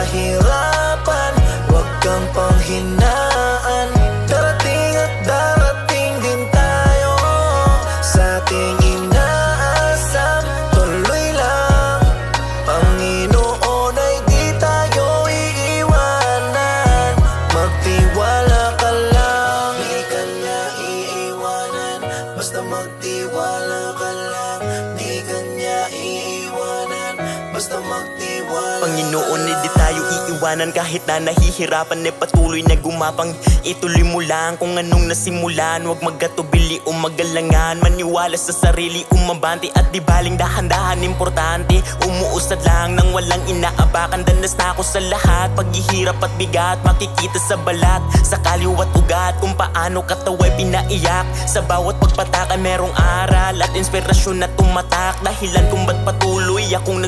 kahirapan, huwag kang panghinaan. Darating at darating din tayo sa ating inaasam. Tuloy lang, Panginoon ay di tayo iiwanan. Magtiwala ka lang, di ka niya iiwanan. Basta magtiwala ka lang, di ka niya iiwanan. Basta magtiwala. Panginoon, di tayo iiwanan. Kahit na nahihirapan, patuloy na gumapang. Ituloy mo lang kung anong nasimulan. Huwag magkatubili o magalangan. Maniwala sa sarili, umabante. At di baling dahan-dahan, importante umuusad lang nang walang inaapakan. Danas na ako sa lahat, paghihirap at bigat. Makikita sa balat, sa kaliwat ugat, kung paano katawa'y pinaiyak. Sa bawat pagpataka merong aral at inspirasyon na tumatak. Dahilan kung ba't patuloy akong